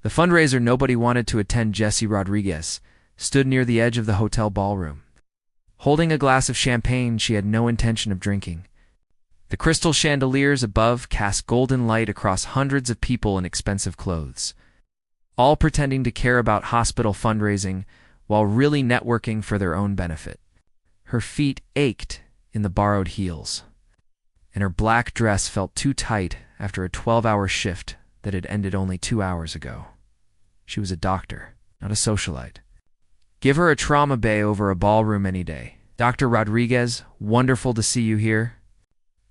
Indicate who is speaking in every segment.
Speaker 1: The fundraiser nobody wanted to attend, Jesse Rodriguez, stood near the edge of the hotel ballroom. Holding a glass of champagne she had no intention of drinking. The crystal chandeliers above cast golden light across hundreds of people in expensive clothes, all pretending to care about hospital fundraising while really networking for their own benefit. Her feet ached in the borrowed heels, and her black dress felt too tight after a 12-hour shift that had ended only 2 hours ago. She was a doctor, not a socialite. Give her a trauma bay over a ballroom any day. Dr. Rodriguez, wonderful to see you here.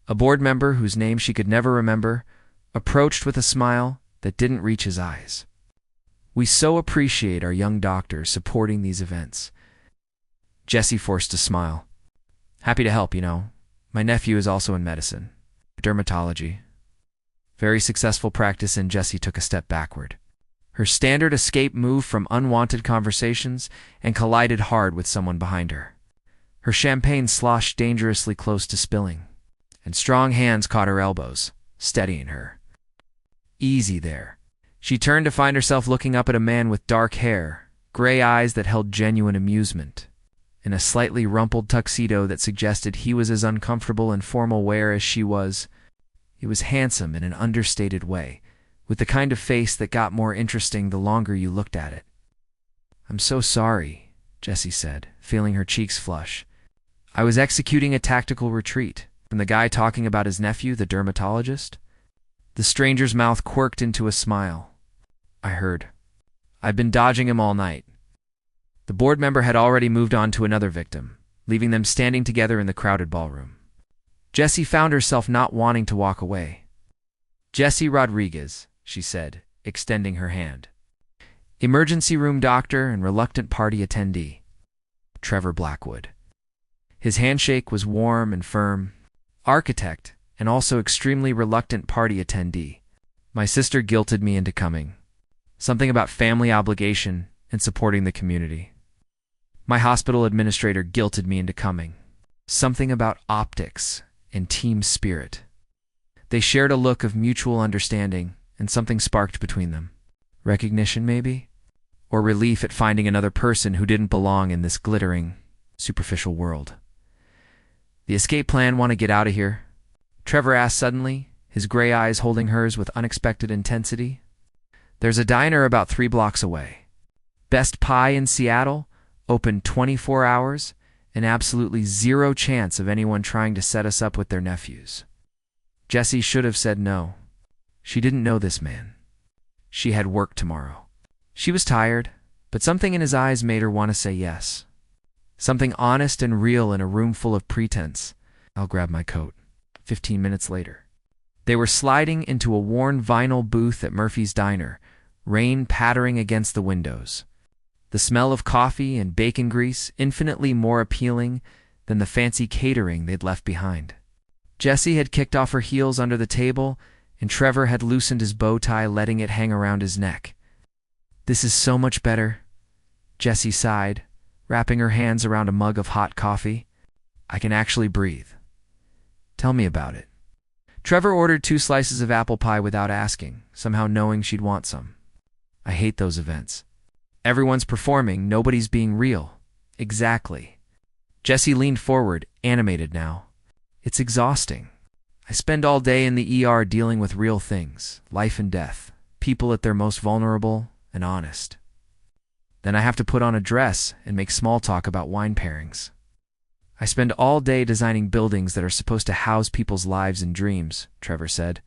Speaker 1: A board member, whose name she could never remember, approached with a smile that didn't reach his eyes. We so appreciate our young doctors supporting these events. Jesse forced a smile. Happy to help, you know. My nephew is also in medicine, dermatology. Very successful practice, and Jesse took a step backward. Her standard escape moved from unwanted conversations and collided hard with someone behind her. Her champagne sloshed dangerously close to spilling, and strong hands caught her elbows, steadying her. Easy there. She turned to find herself looking up at a man with dark hair, gray eyes that held genuine amusement, in a slightly rumpled tuxedo that suggested he was as uncomfortable in formal wear as she was. He was handsome in an understated way, with the kind of face that got more interesting the longer you looked at it. "I'm so sorry," Jesse said, feeling her cheeks flush. "I was executing a tactical retreat from the guy talking about his nephew, the dermatologist." The stranger's mouth quirked into a smile. "I heard. I've been dodging him all night." The board member had already moved on to another victim, leaving them standing together in the crowded ballroom. Jessie found herself not wanting to walk away. "Jesse Rodriguez," she said, extending her hand. "Emergency room doctor and reluctant party attendee. Trevor Blackwood." His handshake was warm and firm. "Architect, and also extremely reluctant party attendee. My sister guilted me into coming. Something about family obligation and supporting the community. My hospital administrator guilted me into coming. Something about optics and team spirit." They shared a look of mutual understanding, and something sparked between them. Recognition, maybe? Or relief at finding another person who didn't belong in this glittering, superficial world. "The escape plan want to get out of here?" Trevor asked suddenly, his gray eyes holding hers with unexpected intensity. "There's a diner about 3 blocks away. Best pie in Seattle, open 24 hours, and absolutely zero chance of anyone trying to set us up with their nephews." Jessie should have said no. She didn't know this man. She had work tomorrow. She was tired, but something in his eyes made her want to say yes. Something honest and real in a room full of pretense. "I'll grab my coat." 15 minutes later. They were sliding into a worn vinyl booth at Murphy's Diner, rain pattering against the windows. The smell of coffee and bacon grease infinitely more appealing than the fancy catering they'd left behind. Jessie had kicked off her heels under the table, and Trevor had loosened his bow tie, letting it hang around his neck. "This is so much better," Jessie sighed, wrapping her hands around a mug of hot coffee. "I can actually breathe. Tell me about it." Trevor ordered 2 slices of apple pie without asking, somehow knowing she'd want some. "I hate those events. Everyone's performing, nobody's being real." "Exactly." Jessie leaned forward, animated now. "It's exhausting. I spend all day in the ER dealing with real things, life and death, people at their most vulnerable and honest. Then I have to put on a dress and make small talk about wine pairings. I spend all day designing buildings that are supposed to house people's lives and dreams," Trevor said.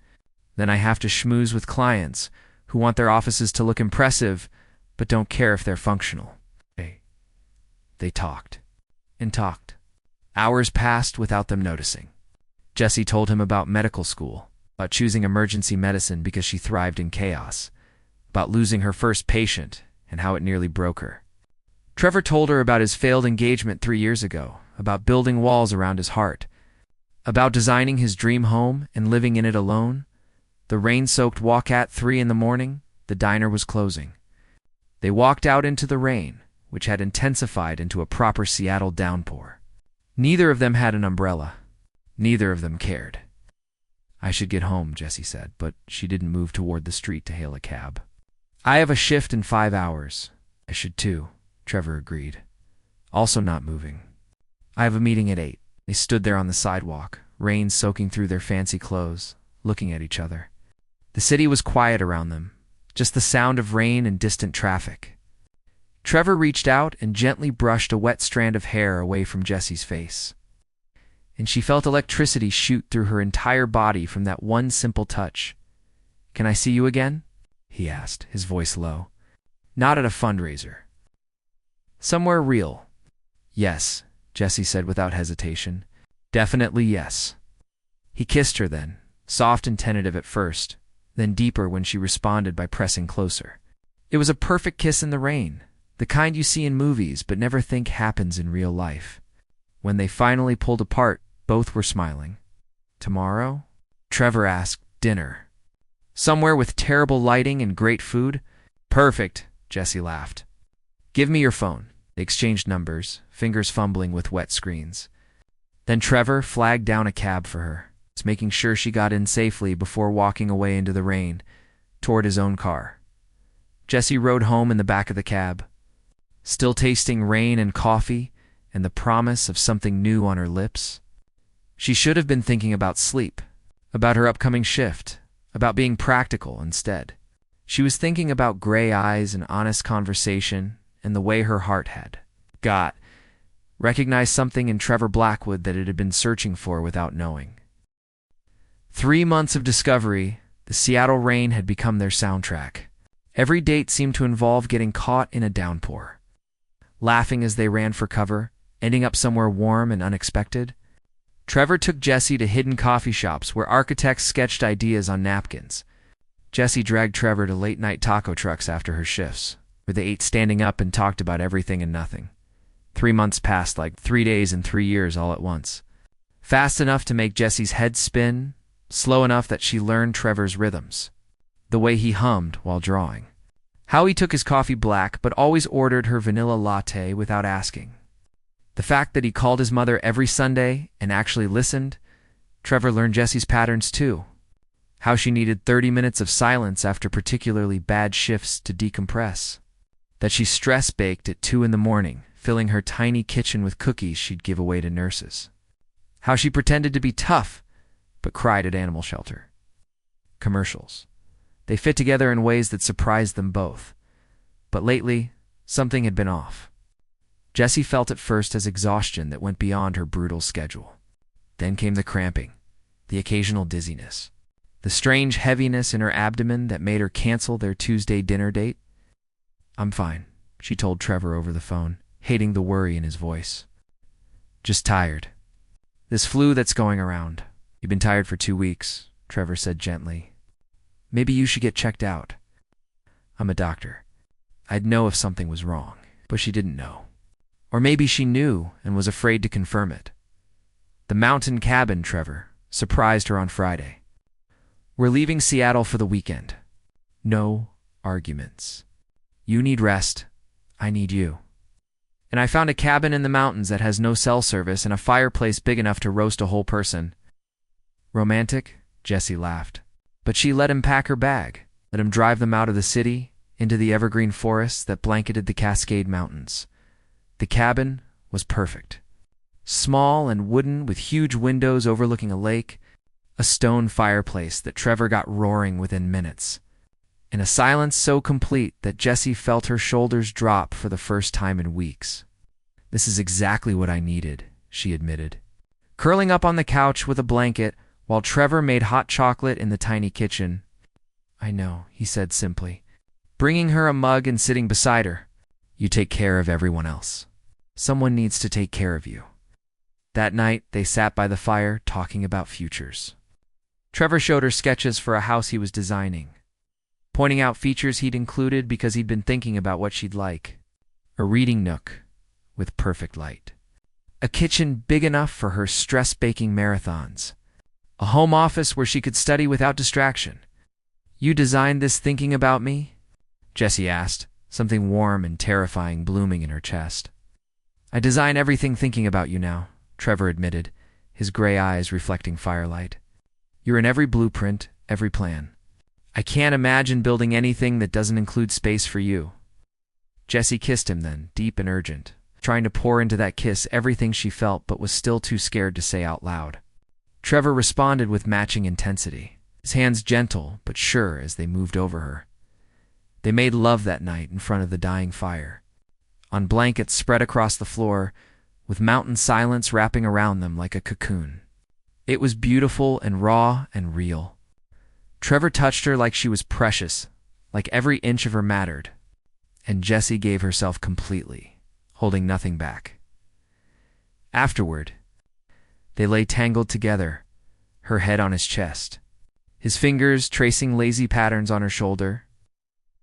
Speaker 1: "Then I have to schmooze with clients who want their offices to look impressive but don't care if they're functional." They talked and talked. Hours passed without them noticing. Jessie told him about medical school, about choosing emergency medicine because she thrived in chaos, about losing her first patient and how it nearly broke her. Trevor told her about his failed engagement 3 years ago, about building walls around his heart, about designing his dream home and living in it alone. The rain-soaked walk at 3 in the morning, the diner was closing. They walked out into the rain, which had intensified into a proper Seattle downpour. Neither of them had an umbrella. Neither of them cared. "I should get home," Jessie said, but she didn't move toward the street to hail a cab. I have a shift in 5 hours. I should too, Trevor agreed, also not moving. I have a meeting at 8. They stood there on the sidewalk, rain soaking through their fancy clothes, looking at each other. The city was quiet around them, just the sound of rain and distant traffic. Trevor reached out and gently brushed a wet strand of hair away from Jessie's face. And she felt electricity shoot through her entire body from that one simple touch. "Can I see you again?" he asked, his voice low. "Not at a fundraiser. Somewhere real." "Yes," Jessie said without hesitation. "Definitely yes." He kissed her then, soft and tentative at first, then deeper when she responded by pressing closer. It was a perfect kiss in the rain, the kind you see in movies but never think happens in real life. When they finally pulled apart, both were smiling. "Tomorrow?" Trevor asked. "Dinner. Somewhere with terrible lighting and great food?" "Perfect," Jessie laughed. "Give me your phone." They exchanged numbers, fingers fumbling with wet screens. Then Trevor flagged down a cab for her, making sure she got in safely before walking away into the rain, toward his own car. Jessie rode home in the back of the cab, still tasting rain and coffee and the promise of something new on her lips. She should have been thinking about sleep, about her upcoming shift, about being practical instead. She was thinking about gray eyes and honest conversation and the way her heart had recognized something in Trevor Blackwood that it had been searching for without knowing. 3 months of discovery, the Seattle rain had become their soundtrack. Every date seemed to involve getting caught in a downpour, laughing as they ran for cover, ending up somewhere warm and unexpected. Trevor took Jessie to hidden coffee shops where architects sketched ideas on napkins. Jessie dragged Trevor to late-night taco trucks after her shifts, where they ate standing up and talked about everything and nothing. 3 months passed like 3 days and 3 years all at once. Fast enough to make Jessie's head spin, slow enough that she learned Trevor's rhythms, the way he hummed while drawing, how he took his coffee black but always ordered her vanilla latte without asking. The fact that he called his mother every Sunday and actually listened. Trevor learned Jessie's patterns too. How she needed 30 minutes of silence after particularly bad shifts to decompress. That she stress-baked at 2 in the morning, filling her tiny kitchen with cookies she'd give away to nurses. How she pretended to be tough, but cried at animal shelter. Commercials. They fit together in ways that surprised them both. But lately, something had been off. Jessie felt at first as exhaustion that went beyond her brutal schedule. Then came the cramping, the occasional dizziness, the strange heaviness in her abdomen that made her cancel their Tuesday dinner date. "I'm fine," she told Trevor over the phone, hating the worry in his voice. "Just tired. This flu that's going around. You've been tired for 2 weeks," Trevor said gently. "Maybe you should get checked out." "I'm a doctor. I'd know if something was wrong," but she didn't know. Or maybe she knew and was afraid to confirm it. The mountain cabin, Trevor, surprised her on Friday. "We're leaving Seattle for the weekend. No arguments. You need rest. I need you. And I found a cabin in the mountains that has no cell service and a fireplace big enough to roast a whole person." "Romantic?" Jessie laughed. But she let him pack her bag, let him drive them out of the city, into the evergreen forests that blanketed the Cascade Mountains. The cabin was perfect. Small and wooden, with huge windows overlooking a lake, a stone fireplace that Trevor got roaring within minutes, and a silence so complete that Jessie felt her shoulders drop for the first time in weeks. "This is exactly what I needed," she admitted, curling up on the couch with a blanket while Trevor made hot chocolate in the tiny kitchen. "I know," he said simply, bringing her a mug and sitting beside her. "You take care of everyone else. Someone needs to take care of you." That night, they sat by the fire talking about futures. Trevor showed her sketches for a house he was designing, pointing out features he'd included because he'd been thinking about what she'd like. A reading nook with perfect light. A kitchen big enough for her stress-baking marathons. A home office where she could study without distraction. "You designed this thinking about me?" Jessie asked, something warm and terrifying blooming in her chest. "I design everything thinking about you now," Trevor admitted, his gray eyes reflecting firelight. "You're in every blueprint, every plan. I can't imagine building anything that doesn't include space for you. Jessie kissed him then, deep and urgent, trying to pour into that kiss everything she felt but was still too scared to say out loud. Trevor responded with matching intensity, his hands gentle but sure as they moved over her. They made love that night in front of the dying fire, on blankets spread across the floor, with mountain silence wrapping around them like a cocoon. It was beautiful and raw and real. Trevor touched her like she was precious, like every inch of her mattered, and Jessie gave herself completely, holding nothing back. Afterward, they lay tangled together, her head on his chest, his fingers tracing lazy patterns on her shoulder.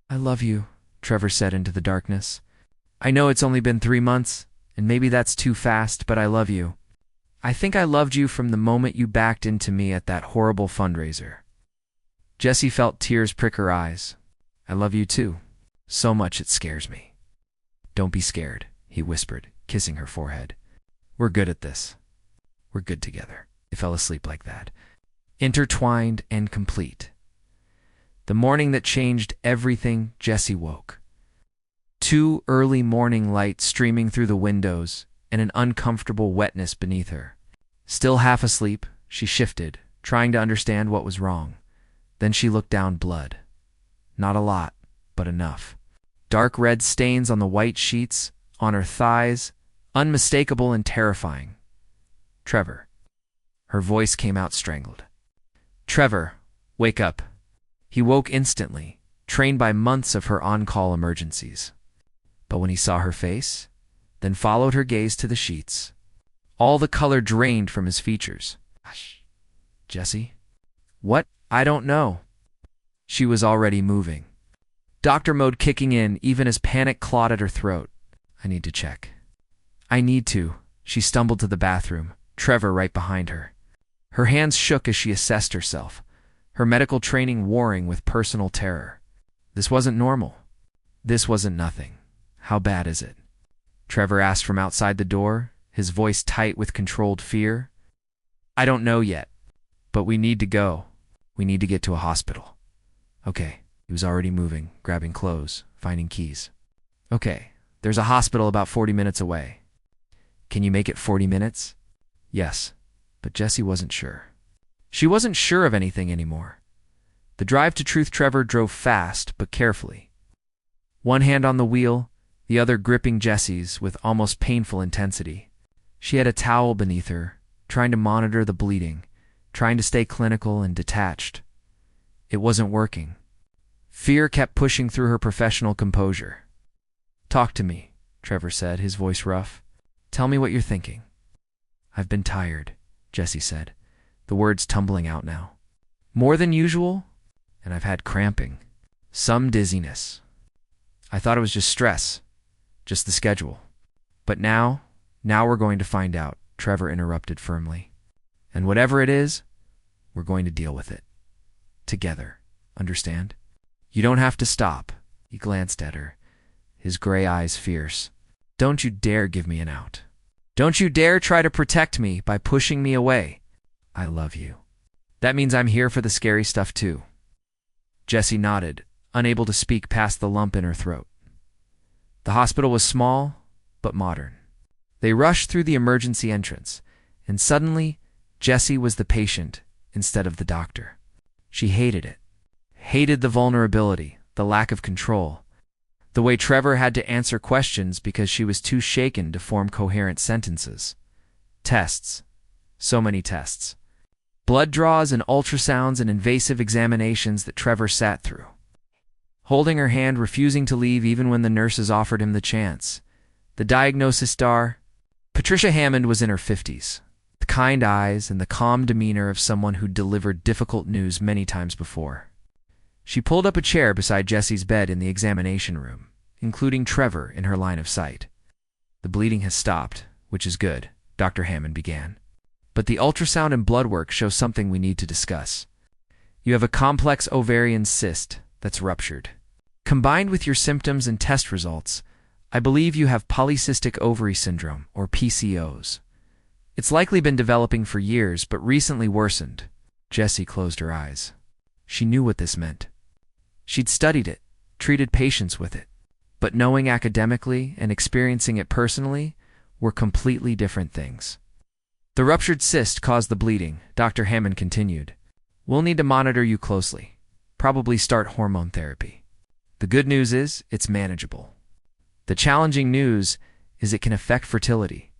Speaker 1: I love you, Trevor said into the darkness. I know it's only been 3 months, and maybe that's too fast, but I love you. I think I loved you from the moment you backed into me at that horrible fundraiser. Jessie felt tears prick her eyes. I love you too. So much it scares me. Don't be scared, he whispered, kissing her forehead. We're good at this. We're good together. They fell asleep like that, intertwined and complete. The morning that changed everything, Jessie woke. 2 early morning light streaming through the windows and an uncomfortable wetness beneath her. Still half asleep, she shifted, trying to understand what was wrong. Then she looked down. Blood. Not a lot, but enough. Dark red stains on the white sheets, on her thighs, unmistakable and terrifying. Trevor. Her voice came out strangled. Trevor, wake up. He woke instantly, trained by months of her on-call emergencies. But when he saw her face, then followed her gaze to the sheets, all the color drained from his features. Hush. Jessie? What? I don't know. She was already moving. Doctor mode kicking in even as panic clawed at her throat. I need to check. I need to. She stumbled to the bathroom, Trevor right behind her. Her hands shook as she assessed herself, her medical training warring with personal terror. This wasn't normal. This wasn't nothing. How bad is it? Trevor asked from outside the door, his voice tight with controlled fear. I don't know yet, but we need to go. We need to get to a hospital. Okay. He was already moving, grabbing clothes, finding keys. Okay, there's a hospital about 40 minutes away. Can you make it 40 minutes? Yes, but Jessie wasn't sure. She wasn't sure of anything anymore. The drive to Truth. Trevor drove fast but carefully. One hand on the wheel, the other gripping Jessie's with almost painful intensity. She had a towel beneath her, trying to monitor the bleeding, trying to stay clinical and detached. It wasn't working. Fear kept pushing through her professional composure. Talk to me, Trevor said, his voice rough. Tell me what you're thinking. I've been tired, Jessie said, the words tumbling out now. More than usual, and I've had cramping. Some dizziness. I thought it was just stress, just the schedule. But now we're going to find out, Trevor interrupted firmly. And whatever it is, we're going to deal with it. Together, understand? You don't have to stop. He glanced at her, his gray eyes fierce. Don't you dare give me an out. Don't you dare try to protect me by pushing me away. I love you. That means I'm here for the scary stuff too. Jessie nodded, unable to speak past the lump in her throat. The hospital was small, but modern. They rushed through the emergency entrance, and suddenly, Jessie was the patient instead of the doctor. She hated it. Hated the vulnerability, the lack of control, the way Trevor had to answer questions because she was too shaken to form coherent sentences. Tests. So many tests. Blood draws and ultrasounds and invasive examinations that Trevor sat through. Holding her hand, refusing to leave even when the nurses offered him the chance. The diagnosis star, Patricia Hammond, was in her 50s. The kind eyes and the calm demeanor of someone who'd delivered difficult news many times before. She pulled up a chair beside Jessie's bed in the examination room, including Trevor in her line of sight. The bleeding has stopped, which is good, Dr. Hammond began. But the ultrasound and blood work show something we need to discuss. You have a complex ovarian cyst that's ruptured. Combined with your symptoms and test results, I believe you have polycystic ovary syndrome, or PCOS. It's likely been developing for years, but recently worsened. Jessie closed her eyes. She knew what this meant. She'd studied it, treated patients with it, but knowing academically and experiencing it personally were completely different things. The ruptured cyst caused the bleeding, Dr. Hammond continued. We'll need to monitor you closely, probably start hormone therapy. The good news is it's manageable. The challenging news is it can affect fertility.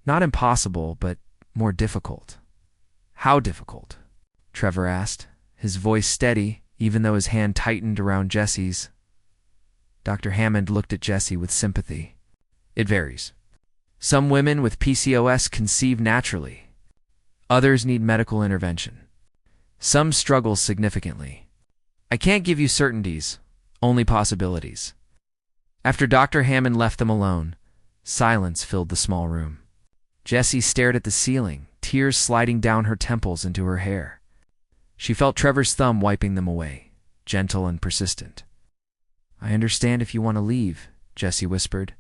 Speaker 1: Not impossible, but more difficult. How difficult? Trevor asked, his voice steady, even though his hand tightened around Jesse's. Dr. Hammond looked at Jesse with sympathy. It varies. Some women with PCOS conceive naturally. Others need medical intervention. Some struggle significantly. I can't give you certainties, only possibilities. After Dr. Hammond left them alone, silence filled the small room. Jessie stared at the ceiling, tears sliding down her temples into her hair. She felt Trevor's thumb wiping them away, gentle and persistent. I understand if you want to leave, Jessie whispered.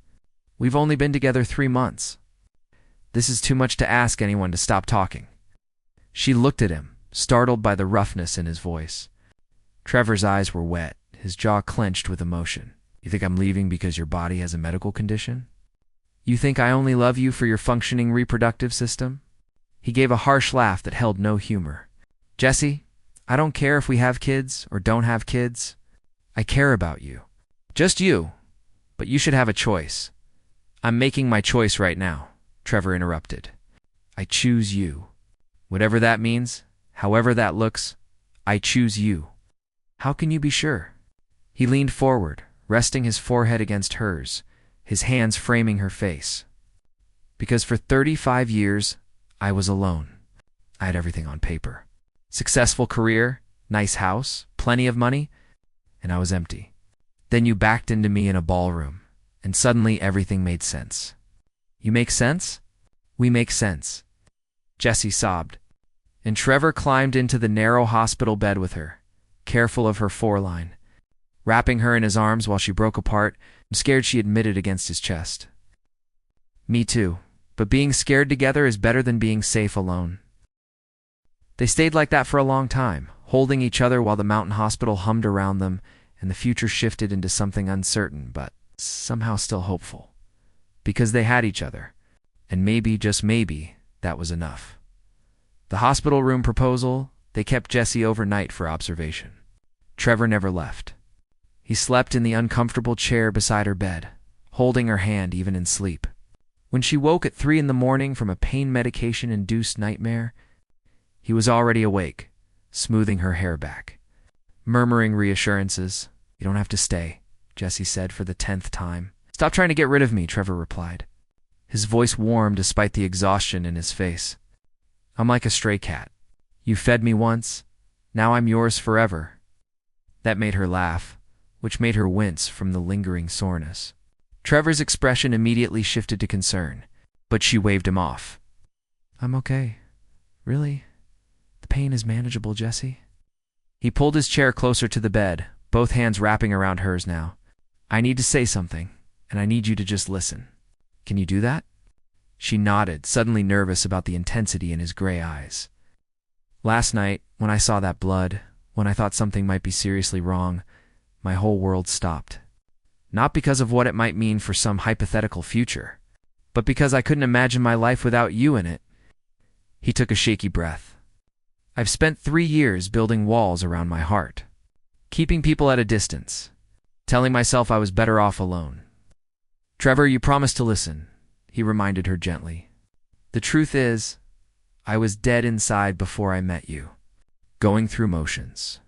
Speaker 1: We've only been together 3 months. This is too much to ask anyone to stop talking. She looked at him, startled by the roughness in his voice. Trevor's eyes were wet, his jaw clenched with emotion. You think I'm leaving because your body has a medical condition? You think I only love you for your functioning reproductive system? He gave a harsh laugh that held no humor. Jessie, I don't care if we have kids or don't have kids. I care about you. Just you. But you should have a choice. I'm making my choice right now, Trevor interrupted. I choose you. Whatever that means, however that looks, I choose you. How can you be sure? He leaned forward, resting his forehead against hers, his hands framing her face. Because for 35 years, I was alone. I had everything on paper. Successful career, nice house, plenty of money, and I was empty. Then you backed into me in a ballroom, and suddenly everything made sense. You make sense? We make sense. Jessie sobbed, and Trevor climbed into the narrow hospital bed with her, careful of her foreline, wrapping her in his arms while she broke apart, scared she admitted against his chest. Me too, but being scared together is better than being safe alone. They stayed like that for a long time, holding each other while the mountain hospital hummed around them and the future shifted into something uncertain, but somehow still hopeful. Because they had each other, and maybe, just maybe, that was enough. The hospital room proposal, they kept Jessie overnight for observation. Trevor never left. He slept in the uncomfortable chair beside her bed, holding her hand even in sleep. When she woke at 3 a.m. from a pain medication-induced nightmare, he was already awake, smoothing her hair back. Murmuring reassurances. You don't have to stay, Jessie said for the 10th time. Stop trying to get rid of me, Trevor replied. His voice warmed despite the exhaustion in his face. I'm like a stray cat. You fed me once, now I'm yours forever. That made her laugh, which made her wince from the lingering soreness. Trevor's expression immediately shifted to concern, but she waved him off. I'm okay. Really? The pain is manageable, Jessie. He pulled his chair closer to the bed, both hands wrapping around hers now. I need to say something, and I need you to just listen. Can you do that? She nodded, suddenly nervous about the intensity in his gray eyes. Last night, when I saw that blood, when I thought something might be seriously wrong, my whole world stopped. Not because of what it might mean for some hypothetical future, but because I couldn't imagine my life without you in it. He took a shaky breath. I've spent 3 years building walls around my heart, keeping people at a distance, telling myself I was better off alone. Trevor, you promised to listen, he reminded her gently. The truth is, I was dead inside before I met you, going through motions,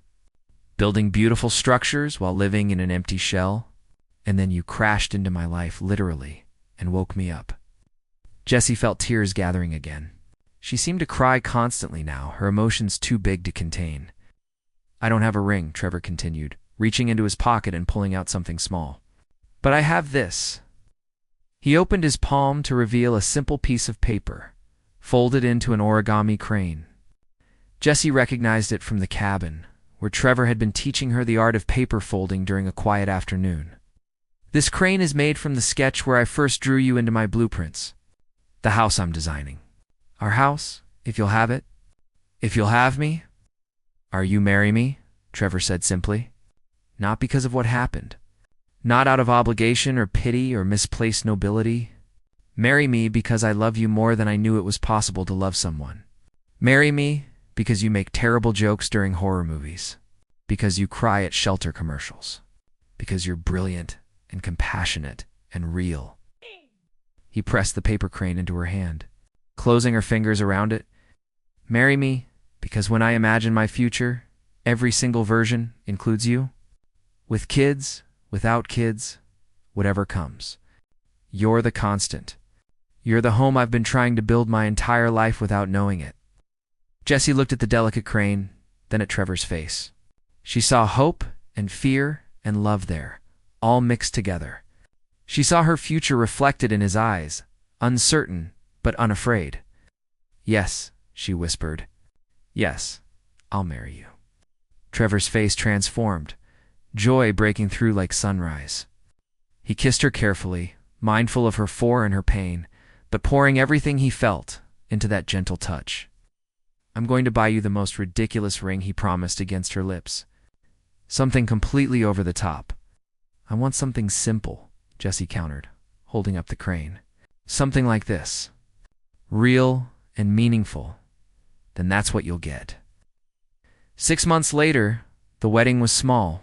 Speaker 1: building beautiful structures while living in an empty shell, and then you crashed into my life literally and woke me up. Jessie felt tears gathering again. She seemed to cry constantly now, her emotions too big to contain. I don't have a ring, Trevor continued, reaching into his pocket and pulling out something small. But I have this. He opened his palm to reveal a simple piece of paper, folded into an origami crane. Jessie recognized it from the cabin, where Trevor had been teaching her the art of paper folding during a quiet afternoon. This crane is made from the sketch where I first drew you into my blueprints. The house I'm designing. Our house, if you'll have it. If you'll have me. Are you marry me? Trevor said simply. not because of what happened, not out of obligation or pity or misplaced nobility. Marry me because I love you more than I knew it was possible to love someone. Marry me because you make terrible jokes during horror movies, because you cry at shelter commercials, because you're brilliant and compassionate and real. He pressed the paper crane into her hand, closing her fingers around it. Marry me because when I imagine my future, every single version includes you. With kids, without kids, whatever comes. You're the constant. You're the home I've been trying to build my entire life without knowing it. Jessie looked at the delicate crane, then at Trevor's face. She saw hope and fear and love there, all mixed together. She saw her future reflected in his eyes, uncertain but unafraid. Yes, she whispered. Yes, I'll marry you. Trevor's face transformed, joy breaking through like sunrise. He kissed her carefully, mindful of her for and her pain, but pouring everything he felt into that gentle touch. I'm going to buy you the most ridiculous ring, he promised against her lips. Something completely over the top. I want something simple, Jessie countered, holding up the crane. Something like this. Real and meaningful. Then that's what you'll get. 6 months later, the wedding was small.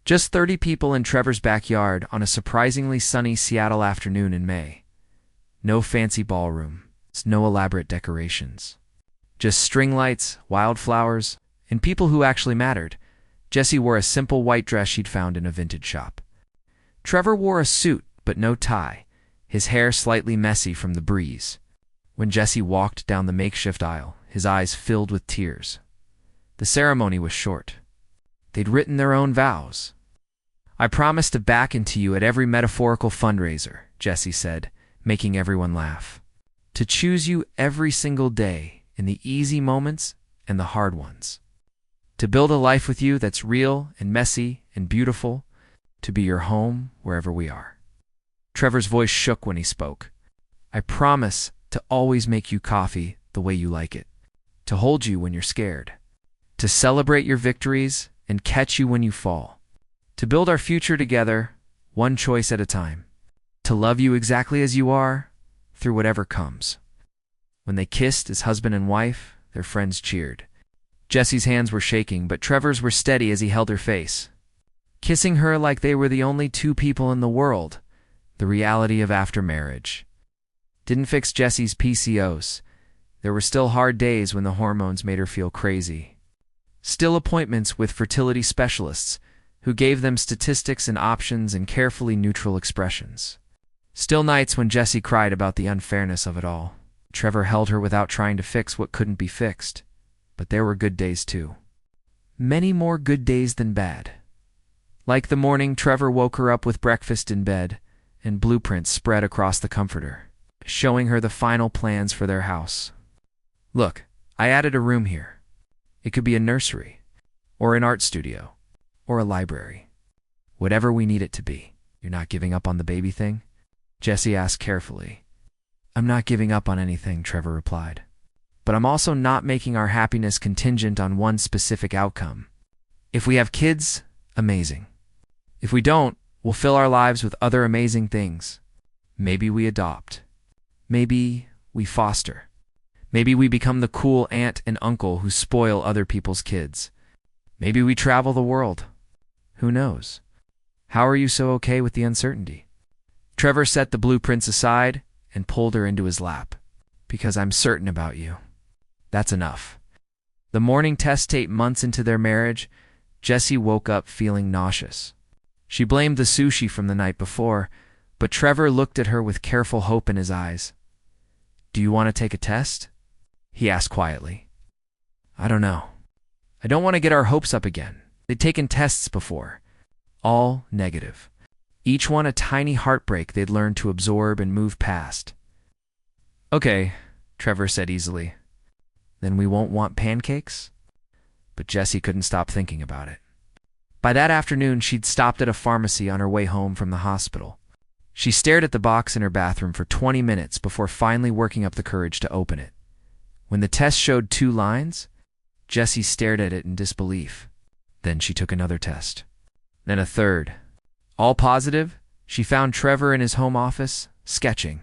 Speaker 1: Just 30 people in Trevor's backyard on a surprisingly sunny Seattle afternoon in May. No fancy ballroom, no elaborate decorations. Just string lights, wildflowers, and people who actually mattered. Jessie wore a simple white dress she'd found in a vintage shop. Trevor wore a suit, but no tie, his hair slightly messy from the breeze. When Jessie walked down the makeshift aisle, his eyes filled with tears. The ceremony was short. They'd written their own vows. I promise to back into you at every metaphorical fundraiser, Jessie said, making everyone laugh. To choose you every single day, in the easy moments and the hard ones. To build a life with you that's real and messy and beautiful, to be your home wherever we are. Trevor's voice shook when he spoke. I promise to always make you coffee the way you like it, to hold you when you're scared, to celebrate your victories and catch you when you fall, to build our future together, one choice at a time, to love you exactly as you are, through whatever comes. When they kissed as husband and wife, their friends cheered. Jessie's hands were shaking, but Trevor's were steady as he held her face. Kissing her like they were the only two people in the world, the reality of after marriage. Didn't fix Jessie's PCOS. There were still hard days when the hormones made her feel crazy. Still appointments with fertility specialists, who gave them statistics and options and carefully neutral expressions. Still nights when Jessie cried about the unfairness of it all. Trevor held her without trying to fix what couldn't be fixed. But there were good days too. Many more good days than bad. Like the morning Trevor woke her up with breakfast in bed and blueprints spread across the comforter, showing her the final plans for their house. Look, I added a room here. It could be a nursery, or an art studio, or a library. Whatever we need it to be. You're not giving up on the baby thing? Jessie asked carefully. I'm not giving up on anything, Trevor replied. But I'm also not making our happiness contingent on one specific outcome. If we have kids, amazing. If we don't, we'll fill our lives with other amazing things. Maybe we adopt. Maybe we foster. Maybe we become the cool aunt and uncle who spoil other people's kids. Maybe we travel the world. Who knows? How are you so okay with the uncertainty? Trevor set the blueprints aside and pulled her into his lap. Because I'm certain about you. That's enough. The morning test tape months into their marriage, Jessie woke up feeling nauseous. She blamed the sushi from the night before, but Trevor looked at her with careful hope in his eyes. Do you want to take a test? He asked quietly. I don't know. I don't want to get our hopes up again. They'd taken tests before. All negative. Each one a tiny heartbreak they'd learned to absorb and move past. Okay, Trevor said easily. Then we won't want pancakes? But Jessie couldn't stop thinking about it. By that afternoon, she'd stopped at a pharmacy on her way home from the hospital. She stared at the box in her bathroom for 20 minutes before finally working up the courage to open it. When the test showed 2 lines, Jessie stared at it in disbelief. Then she took another test. then a third. All positive, she found Trevor in his home office, sketching.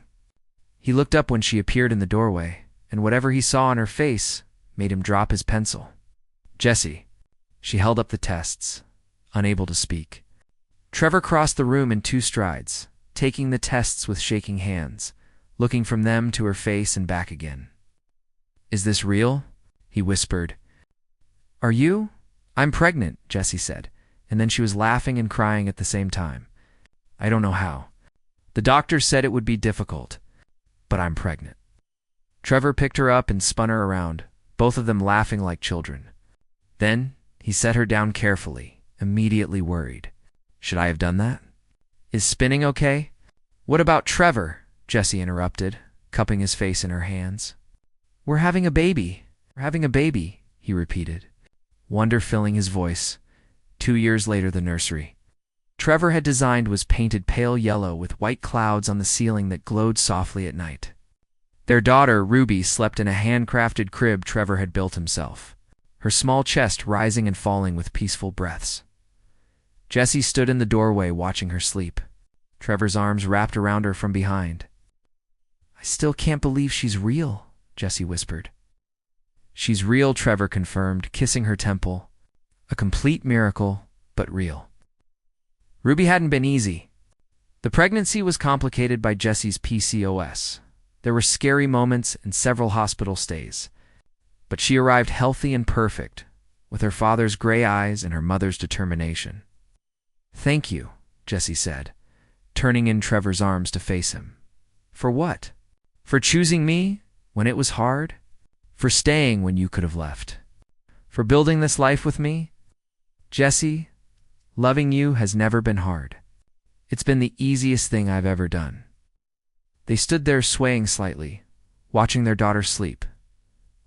Speaker 1: He looked up when she appeared in the doorway, and whatever he saw on her face made him drop his pencil. "Jessie." She held up the tests, unable to speak. Trevor crossed the room in 2 strides, taking the tests with shaking hands, looking from them to her face and back again. "Is this real?" he whispered. "Are you?" "I'm pregnant," Jessie said, and then she was laughing and crying at the same time. "I don't know how. The doctor said it would be difficult, but I'm pregnant." Trevor picked her up and spun her around, both of them laughing like children. Then he set her down carefully, immediately worried. "Should I have done that? Is spinning okay?" "What about Trevor?" Jessie interrupted, cupping his face in her hands. "We're having a baby. We're having a baby," he repeated, wonder filling his voice. 2 years later, the nursery Trevor had designed was painted pale yellow with white clouds on the ceiling that glowed softly at night. Their daughter, Ruby, slept in a handcrafted crib Trevor had built himself, her small chest rising and falling with peaceful breaths. Jessie stood in the doorway watching her sleep, Trevor's arms wrapped around her from behind. "I still can't believe she's real," Jessie whispered. "She's real," Trevor confirmed, kissing her temple. "A complete miracle, but real." Ruby hadn't been easy. The pregnancy was complicated by Jessie's PCOS. There were scary moments and several hospital stays. But she arrived healthy and perfect, with her father's gray eyes and her mother's determination. "Thank you," Jessie said, turning in Trevor's arms to face him. "For what? For choosing me when it was hard? For staying when you could have left? For building this life with me? Jessie, loving you has never been hard. It's been the easiest thing I've ever done." They stood there swaying slightly, watching their daughter sleep,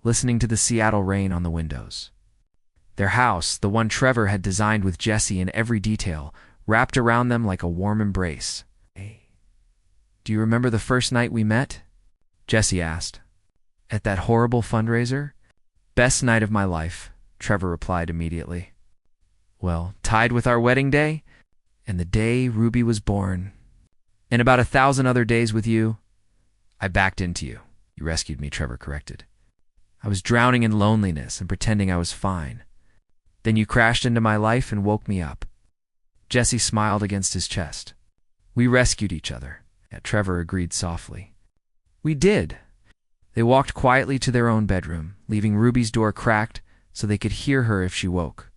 Speaker 1: listening to the Seattle rain on the windows. Their house, the one Trevor had designed with Jessie in every detail, wrapped around them like a warm embrace. "Hey, do you remember the first night we met?" Jessie asked. "At that horrible fundraiser?" "Best night of my life," Trevor replied immediately. "Well, tied with our wedding day, and the day Ruby was born, and about 1,000 other days with you." "I backed into you. You rescued me," Trevor corrected. "I was drowning in loneliness and pretending I was fine. Then you crashed into my life and woke me up." Jessie smiled against his chest. "We rescued each other," Trevor agreed softly. "We did." They walked quietly to their own bedroom, leaving Ruby's door cracked so they could hear her if she woke.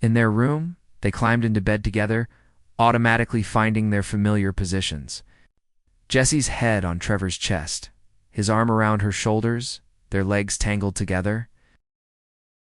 Speaker 1: In their room, they climbed into bed together, automatically finding their familiar positions. Jessie's head on Trevor's chest, his arm around her shoulders, their legs tangled together.